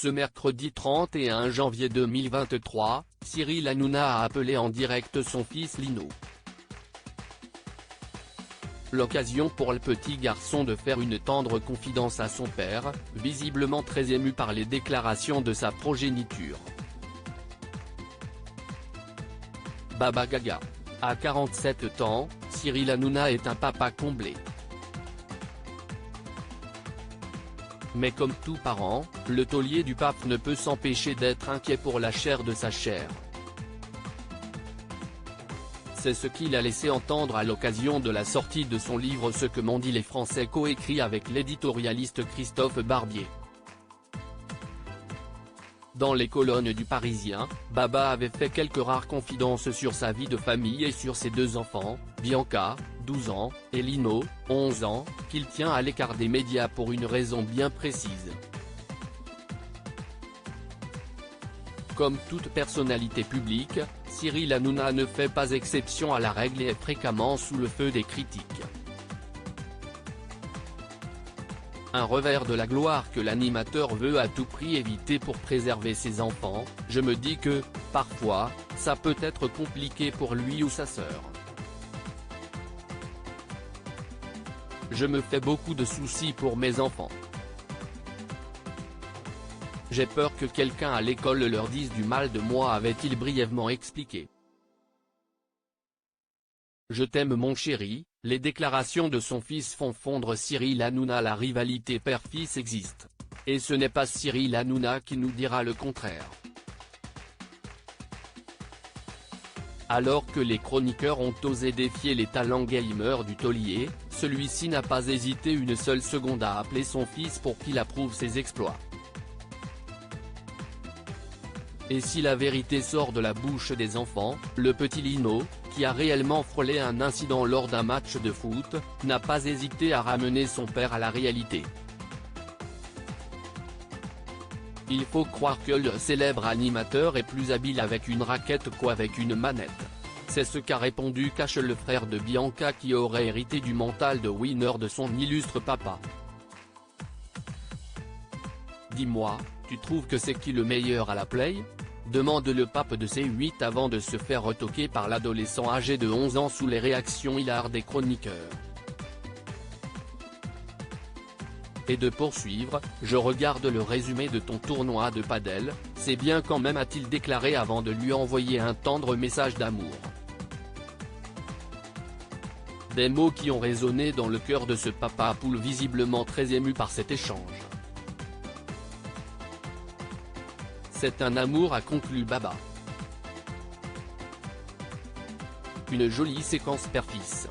Ce mercredi 31 janvier 2023, Cyril Hanouna a appelé en direct son fils Lino. L'occasion pour le petit garçon de faire une tendre confidence à son père, visiblement très ému par les déclarations de sa progéniture. Baba Gaga. À 47 ans, Cyril Hanouna est un papa comblé. Mais comme tout parent, le taulier du pape ne peut s'empêcher d'être inquiet pour la chair de sa chair. C'est ce qu'il a laissé entendre à l'occasion de la sortie de son livre Ce que m'ont dit les Français, coécrit avec l'éditorialiste Christophe Barbier. Dans les colonnes du Parisien, Baba avait fait quelques rares confidences sur sa vie de famille et sur ses deux enfants, Bianca, 12 ans, et Lino, 11 ans, qu'il tient à l'écart des médias pour une raison bien précise. Comme toute personnalité publique, Cyril Hanouna ne fait pas exception à la règle et est fréquemment sous le feu des critiques. Un revers de la gloire que l'animateur veut à tout prix éviter pour préserver ses enfants, je me dis que, parfois, ça peut être compliqué pour lui ou sa sœur. Je me fais beaucoup de soucis pour mes enfants. J'ai peur que quelqu'un à l'école leur dise du mal de moi, avait-il brièvement expliqué. Je t'aime mon chéri. Les déclarations de son fils font fondre Cyril Hanouna. La rivalité père-fils existe. Et ce n'est pas Cyril Hanouna qui nous dira le contraire. Alors que les chroniqueurs ont osé défier les talents gamers du taulier, celui-ci n'a pas hésité une seule seconde à appeler son fils pour qu'il approuve ses exploits. Et si la vérité sort de la bouche des enfants, le petit Lino, qui a réellement frôlé un incident lors d'un match de foot, n'a pas hésité à ramener son père à la réalité. Il faut croire que le célèbre animateur est plus habile avec une raquette qu'avec une manette. C'est ce qu'a répondu Cash, le frère de Bianca, qui aurait hérité du mental de winner de son illustre papa. Dis-moi, tu trouves que c'est qui le meilleur à la play ? Demande le pape de C8 avant de se faire retoquer par l'adolescent âgé de 11 ans sous les réactions hilares des chroniqueurs. Et de poursuivre, je regarde le résumé de ton tournoi de padel, c'est bien quand même, a-t-il déclaré avant de lui envoyer un tendre message d'amour. Des mots qui ont résonné dans le cœur de ce papa poule visiblement très ému par cet échange. C'est un amour, a conclu Baba. Une jolie séquence père-fils.